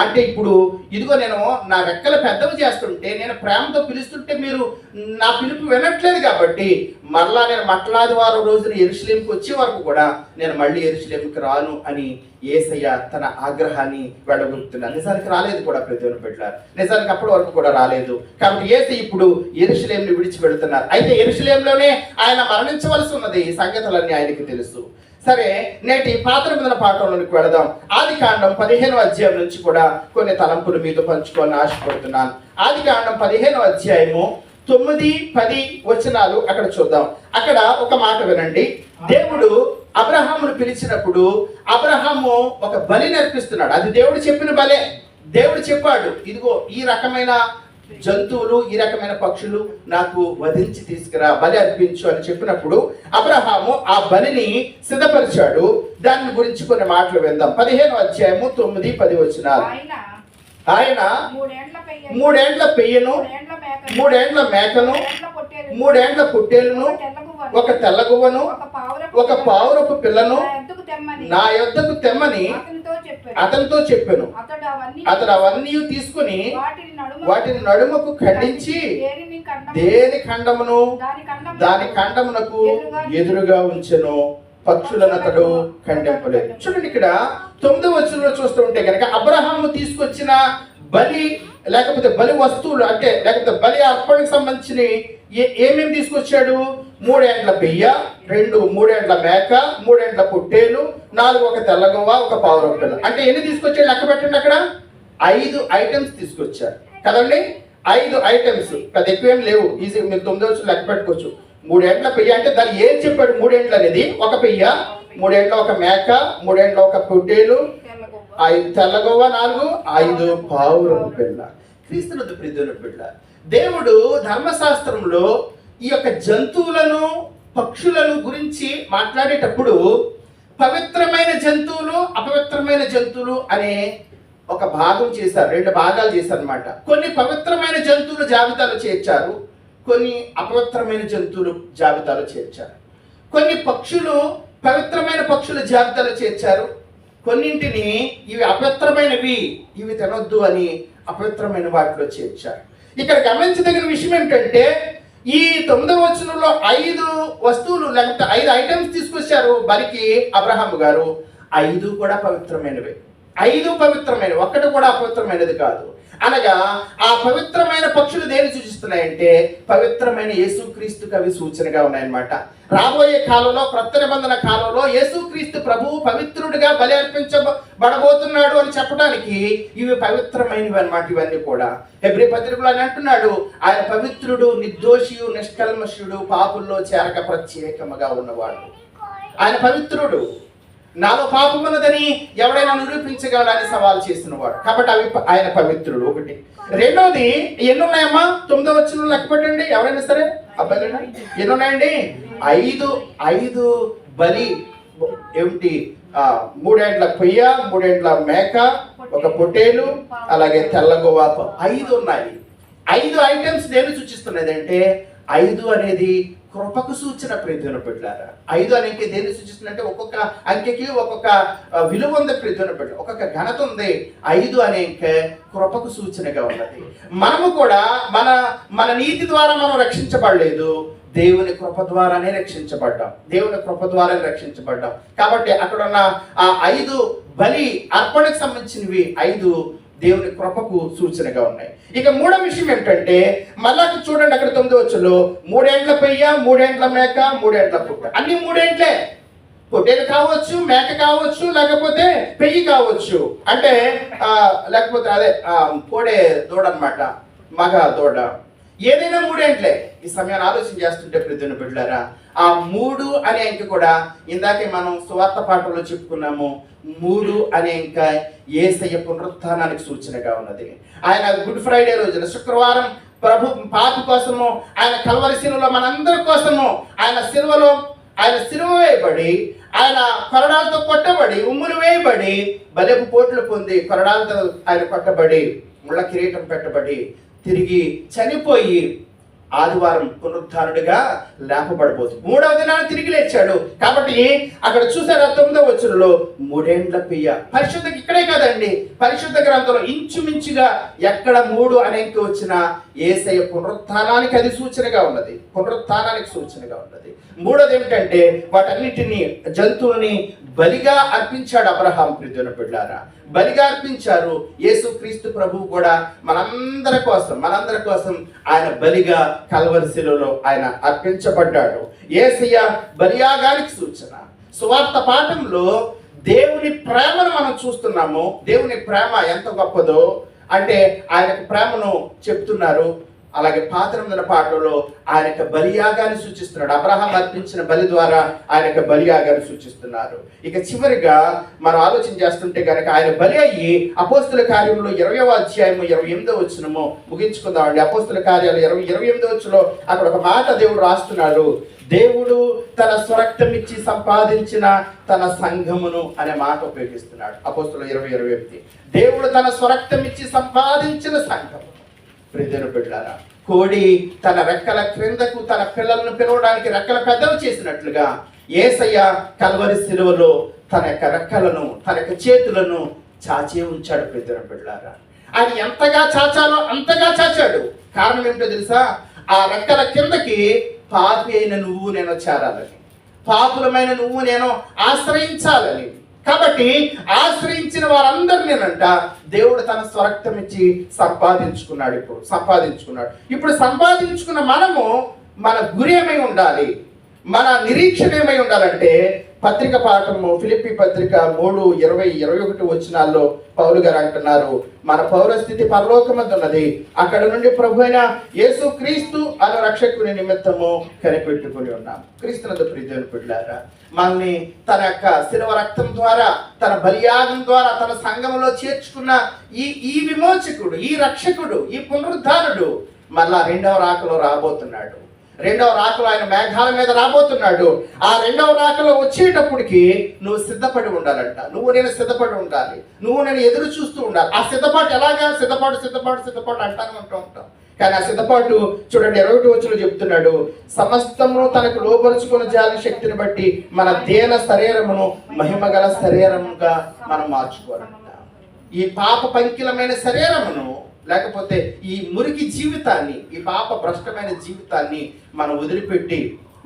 అంటే ఇప్పుడు ఇదిగో నేను నా రెక్కలు పెద్దవి చేస్తుంటే, నేను ప్రేమతో పిలుస్తుంటే మీరు నా పిలుపు వినట్లేదు కాబట్టి, మరలా నేను మట్లాది వారం రోజున యెరూషలేముకి వచ్చే వరకు కూడా నేను మళ్ళీ యెరూషలేముకి రాను అని యేసయ్య తన ఆగ్రహాన్ని వెళ్ళగొడుతున్నారు. నిజానికి రాలేదు కూడా ప్రతిని పెట్టారు, నిజానికి అప్పటి వరకు కూడా రాలేదు. కాబట్టి యేసయ్య ఇప్పుడు యెరూషలేముని విడిచి వెళుతున్నారు. అయితే యెరూషలేములోనే ఆయన మరణించవలసి ఉన్నది. ఈ సంగతులన్నీ ఆయనకి తెలుసు. సరే, నేటి పాత నిబంధన పాఠంలోనికి వెళదాం. ఆదికాండం 15వ అధ్యాయం నుంచి కూడా కొన్ని తలంపులు మీతో పంచుకోవాలని ఆశపడుతున్నాను. ఆదికాండం 15వ అధ్యాయము 9-10 వచనాలు అక్కడ చూద్దాం. అక్కడ ఒక మాట వినండి. దేవుడు అబ్రహామును పిలిచినప్పుడు అబ్రహాము ఒక బలి నేర్పిస్తున్నాడు. అది దేవుడు చెప్పిన బలే. దేవుడు చెప్పాడు, ఇదిగో ఈ రకమైన జంతువులు, ఈ రకమైన పక్షులు నాకు వధించి తీసుకురా, బలి అర్పించు అని చెప్పినప్పుడు అబ్రహాము ఆ బలిని సిద్ధపరిచాడు. దాని గురించి కొన్ని మాటలు విందాం. 15వ అధ్యాయము 9, 10 వచనాలు. ఆయన 3 ఏండ్ల పెయ్యను, 3 ఏండ్ల మేకను, 3 ఏండ్ల పొట్టేలును, ఒక తెల్లగువ్వను, ఒక పావురపు పిల్లను నా యొద్దకు తెమ్మని అతనితో చెప్పాను. అతడు అవన్నీ తీసుకుని వాటిని నడుమకు ఖండించి దేని ఖండమును దాని ఖండమునకు ఎదురుగా ఉంచెను. పక్షులను అతడు ఖండింపలేదు. చూడండి, ఇక్కడ 9వ వచనంలో చూస్తూ ఉంటే కనుక అబ్రహాము తీసుకొచ్చిన బలి లేకపోతే బలి వస్తువులు అంటే లేకపోతే బలి అర్పణకు సంబంధించిన ఏమేమి తీసుకొచ్చాడు? 3 ఏండ్ల పెయ్య, 3 ఏండ్ల మేక, 3 ఏండ్ల పొట్టేలు, 4 ఒక తెల్లగొవ్వ, ఒక పావురపు పిల్ల. అంటే ఎన్ని తీసుకొచ్చాడు? లెక్క పెట్టండి. అక్కడ 5 ఐటమ్స్ తీసుకొచ్చారు కదండి. 5 ఐటమ్స్, పెద్ద ఎక్కువేం లేవు. ఈజీ మీరు 9వ వచనం లెక్క పెట్టుకోవచ్చు. 3 ఏండ్ల పెయ్య అంటే దాన్ని ఏం చెప్పాడు? 3 ఏండ్లు అనేది ఒక పెయ్య, 3 ఏండ్ల ఒక మేక, 3 ఏండ్ల ఒక పొట్టేలు, 5 తెల్లగొవ్వ, 4 5 పావురపు పిల్ల. క్రీస్తునందు ప్రియమైన బిడ్డ, దేవుడు ధర్మశాస్త్రంలో ఈ యొక్క జంతువులను, పక్షులను గురించి మాట్లాడేటప్పుడు పవిత్రమైన జంతువులు, అపవిత్రమైన జంతువులు అనే ఒక భాగం చేశారు. 2 భాగాలు చేశారు అన్నమాట. కొన్ని పవిత్రమైన జంతువులు జాబితాలో చేర్చారు, కొన్ని అపవిత్రమైన జంతువులు జాబితాలో చేర్చారు. కొన్ని పక్షులు పవిత్రమైన పక్షుల జాబితాలో చేర్చారు. కొన్నింటిని ఇవి అపవిత్రమైనవి, ఇవి తినొద్దు అని అపవిత్రమైన వాటిలో చేర్చారు. ఇక్కడ గమనించదగిన విషయం ఏమిటంటే ఈ 9వ వచనంలో 5 వస్తువులు లేకపోతే 5 ఐటమ్స్ తీసుకొచ్చారు బలికి అబ్రహాము గారు. 5 కూడా పవిత్రమైనవే. 5 పవిత్రమైనవి, ఒక్కటి కూడా అపవిత్రమైనది కాదు. అనగా ఆ పవిత్రమైన పక్షులు దేని సూచిస్తున్నాయంటే పవిత్రమైన యేసుక్రీస్తుకు అవి సూచనగా ఉన్నాయన్నమాట. రాబోయే కాలంలో, క్రొత్త నిబంధన కాలంలో యేసుక్రీస్తు ప్రభువు పవిత్రుడిగా బలి అర్పించబడబోతున్నాడు అని చెప్పడానికి ఇవి పవిత్రమైనవి అన్నమాట. ఇవన్నీ కూడా హెబ్రీ పత్రికలో అని అంటున్నాడు, ఆయన పవిత్రుడు, నిర్దోషియు, నిష్కల్మషుడు, పాపుల్లో చేరక ప్రత్యేకముగా ఉన్నవాడు. ఆయన పవిత్రుడు, నాలో పాపం ఉన్నదని ఎవడైనా నిరూపించగలడని సవాల్ చేసిన వాడు. కాబట్టి అవి ఆయన పవిత్రుడు. ఒకటి. రెండోది, ఎన్ని ఉన్నాయమ్మా? 9వ వచనం లెక్క పెట్టండి ఎవరైనా సరే. అబ్బాయిలు ఎన్ని ఉన్నాయండి? 5 బలి ఏమిటి? 3 ఏండ్ల పొయ్య, 3 ఏండ్ల మేక, ఒక పొట్టేలు, అలాగే తెల్లగొవ్వ, 5 ఉన్నాయి. 5 ఐటమ్స్ దేని సూచిస్తున్నది అంటే 5 అనేది కృపకు సూచన. ప్రియమైన బిడ్డలారా, 5 అనేది దేన్ని సూచిస్తుందంటే ఒక్కొక్క అంకెకి ఒక్కొక్క విలువ ఉంది. ప్రియమైన బిడ్డ, ఒక్కొక్క ఘనత ఉంది. 5 అనే కృపకు సూచనగా ఉన్నది. మనము కూడా మన నీతి ద్వారా మనం రక్షించబడలేదు, దేవుని కృప ద్వారానే రక్షించబడ్డాం. దేవుని కృప ద్వారానే రక్షించబడ్డాం. కాబట్టి అక్కడ ఉన్న ఆ 5 బలి అర్పణకు సంబంధించినవి 5 దేవుని కృపకు సూచనగా ఉన్నాయి. ఇక 3వ విషయం ఏంటంటే మళ్ళా చూడండి, అక్కడ 9వ వచనంలో 3 ఏండ్ల పెయ్య, 3 ఏండ్ల మేక, 3 ఏండ్ల పుట్ట. అన్ని 3 ఏండ్లే. పొట్టేలు కావచ్చు, మేక కావచ్చు, లేకపోతే పెయ్యి కావచ్చు. అంటే లేకపోతే అదే పోడే దూడ అన్నమాట, మగ దూడ. ఏదైనా 3 ఏండ్లే. ఈ సమయాన్ని ఆలోచన చేస్తుంటే ప్రియమైన బిడ్డలారా, ఆ 3 అనే అంకె కూడా ఇందాకే మనం సువార్త పాఠంలో చెప్పుకున్నాము. 3 అనే అంక యేసయ్య పునరుత్థానానికి సూచనగా ఉన్నది. ఆయన గుడ్ ఫ్రైడే రోజున శుక్రవారం ప్రభు పాపి కోసము, ఆయన కల్వరి శిలువలో మనందరి కోసము ఆయన సిలువ వేయబడి, ఆయన కొరడాలతో కొట్టబడి, ఉమ్ములు వేయబడి, బలెపు పోట్లు పొంది, కొరడాలతో ఆయన కొట్టబడి, ముళ్ళ కిరీటం పెట్టబడి, తిరిగి చనిపోయి ఆదివారం పునరుద్ధానుడిగా లేపబడబోతుంది. 3వ దినాన్ని తిరిగి లేచాడు. కాబట్టి అక్కడ చూసారా 9వ వచనంలో 3 ఏండ్ల పెయ్య. పరిశుద్ధ ఇక్కడే కాదండి, పరిశుద్ధ గ్రంథంలో ఇంచుమించుగా ఎక్కడ 3 అనేక వచ్చినా యేసయ్య పునరుత్థానానికి అది సూచనగా ఉన్నది, పునరుత్థానానికి సూచనగా ఉన్నది. 3వది ఏమిటంటే వాటన్నిటిని జంతువుని బలిగా అర్పించాడు అబ్రహాం. ప్రియమైన బిడ్డలారా, బలిగా అర్పించారు. యేసుక్రీస్తు ప్రభువు కూడా మనందరి కోసం ఆయన బలిగా కల్వరి శిలువలో ఆయన అర్పించబడ్డాడు. యేసయ్య బలియాగానికి సూచన. సువార్త పాఠంలో దేవుని ప్రేమను మనం చూస్తున్నాము. దేవుని ప్రేమ ఎంత గొప్పదో అంటే ఆయన ప్రేమను చెప్తున్నారు. అలాగే పాత నిబంధన పాటలో ఆయన యొక్క బలియాగాన్ని సూచిస్తున్నాడు. అబ్రహాం అర్పించిన బలి ద్వారా ఆయన యొక్క బలియాగాన్ని సూచిస్తున్నారు. ఇక చివరిగా మనం ఆలోచన చేస్తుంటే కనుక ఆయన బలి అయ్యి అపోస్తుల కార్యంలో 20వ అధ్యాయము 28వ వచనము ముగించుకుందామండి. అపోస్తుల కార్యాలు 28వ వచనంలో అక్కడ ఒక మాట దేవుడు రాస్తున్నాడు. దేవుడు తన స్వరక్తం ఇచ్చి సంపాదించిన తన సంఘమును అనే మాట ఉపయోగిస్తున్నాడు. అపోస్తుల 20:28 దేవుడు తన స్వరక్తం ఇచ్చి సంపాదించిన సంఘము. ప్రియమైన బిడ్డలారా, కోడి తన రెక్కల క్రిందకు తన పిల్లలను పిలవడానికి రెక్కల పెద్దవి చేసినట్లుగా యేసయ్య కల్వరి శిలువలో తన యొక్క రెక్కలను తన యొక్క చేతులను చాచే ఉంచాడు. ప్రియమైన బిడ్డలారా, ఆయన ఎంతగా చాచాలో అంతగా చాచాడు. కారణం ఏంటో తెలుసా? ఆ రెక్కల కిందకి పాపి అయిన నువ్వు నేను చేరాలని, పాపులమైన నువ్వు నేను ఆశ్రయించాలని. కాబట్టి ఆశ్రయించిన వారందరినేనంట దేవుడు తన స్వరక్తం ఇచ్చి సంపాదించుకున్నాడు. ఇప్పుడు సంపాదించుకున్న మనము మన గురి ఏమై ఉండాలి, మన నిరీక్షణ ఏమై ఉండాలంటే పత్రిక పాఠము ఫిలిప్పీ పత్రిక 3:20-21 వచనాల్లో పౌలు గారు అంటున్నారు, మన పౌరస్థితి పరలోకమందున్నది, అక్కడ నుండి ప్రభు అయిన యేసు క్రీస్తు అను రక్షకుని నిమిత్తము కనిపెట్టుకుని ఉన్నాం. క్రీస్తునందు ప్రియమైన బిడ్డలారా, మనల్ని తన యొక్క శిలువ రక్తం ద్వారా తన బలియాగం ద్వారా తన సంఘములో చేర్చుకున్న ఈ విమోచకుడు, ఈ రక్షకుడు, ఈ పునరుద్ధారుడు మళ్ళా రెండవ రాకలో రాబోతున్నాడు. రెండవ రాకలో ఆయన మేఘాల మీద రాబోతున్నాడు. ఆ రెండవ రాకలో వచ్చేటప్పటికి నువ్వు సిద్ధపడి ఉండాలంట. నువ్వు నేను సిద్ధపడి ఉండాలి. నువ్వు నేను ఎదురు చూస్తూ ఉండాలి. ఆ సిద్ధపాటు ఎలాగా? సిద్ధపాటు అంటాను ఉంటాం. కానీ ఆ సిద్ధపాటు చూడండి 21 వచనంలో చెప్తున్నాడు, సమస్తము తనకు లోపరుచుకున్న జాలి శక్తిని బట్టి మన దేన శరీరమును మహిమగల శరీరముగా మనం మార్చుకోవాలంట. ఈ పాప పంకిలమైన శరీరమును, లేకపోతే ఈ మురికి జీవితాన్ని, ఈ పాప భ్రష్టమైన జీవితాన్ని మనం వదిలిపెట్టి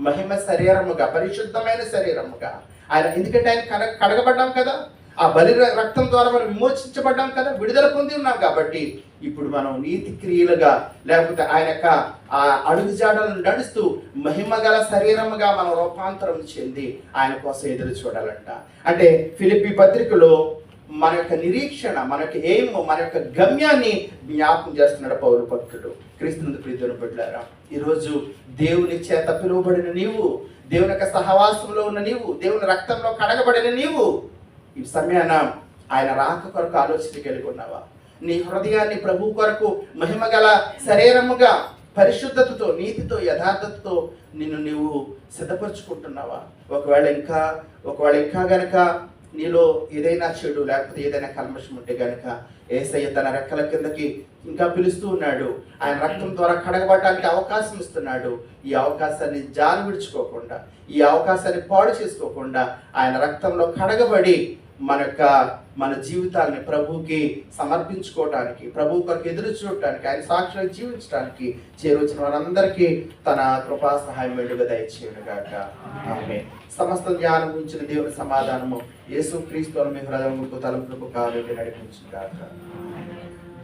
మహిమ శరీరముగా, పరిశుద్ధమైన శరీరముగా ఆయన, ఎందుకంటే ఆయన కడగబడ్డాం కదా, ఆ బలి రక్తం ద్వారా మనం విమోచించబడ్డాం కదా, విడుదల పొంది ఉన్నాం. కాబట్టి ఇప్పుడు మనం నీతి క్రియలుగా, లేకపోతే ఆయన యొక్క ఆ అడుగుజాడలను నడుస్తూ మహిమగల శరీరముగా మనం రూపాంతరం చెంది ఆయన కోసం ఎదురు చూడాలంట. అంటే ఫిలిప్పీ పత్రికలో మన యొక్క నిరీక్షణ, మన యొక్క ఎయిమ్, మన యొక్క గమ్యాన్ని జ్ఞాపకం చేస్తున్నాడు పౌలు భక్తుడు. క్రీస్తునందు ప్రియమైన బిడ్డలారా, ఈరోజు దేవుని చేత పిలువబడిన నీవు, దేవుని యొక్క సహవాసంలో ఉన్న నీవు, దేవుని రక్తంలో కడగబడిన నీవు ఈ సమయాన ఆయన రాక కొరకు ఆలోచన కలిగి ఉన్నావా? నీ హృదయాన్ని ప్రభు కొరకు మహిమగల శరీరముగా, పరిశుద్ధతతో, నీతితో, యథార్థతతో నీవు సిద్ధపరచుకుంటున్నావా? ఒకవేళ ఇంకా గనక నీలో ఏదైనా చెడు, లేకపోతే ఏదైనా కల్మషం ఉంటే గనక యేసయ్య తన రెక్కల కిందకి ఇంకా పిలుస్తూ ఉన్నాడు. ఆయన రక్తం ద్వారా కడగబడటానికి అవకాశం ఇస్తున్నాడు. ఈ అవకాశాన్ని జారి విడుచుకోకుండా, ఈ అవకాశాన్ని పాడు చేసుకోకుండా ఆయన రక్తంలో కడగబడి మన జీవితాన్ని ప్రభువుకి సమర్పించుకోవటానికి, ప్రభు కొరకు ఎదురు చూడటానికి, ఆయన సాక్షులు జీవించడానికి చేరొచ్చిన వారందరికీ తన కృపా సహాయం వెండుగా దయచేయును గాక. ఆమేన్. సమస్త జ్ఞానం ఉంచిన దేవుని సమాధానము యేసు క్రీస్తు మీ హృదయముకు తలంపులకు కాలు నడిపించును గాక.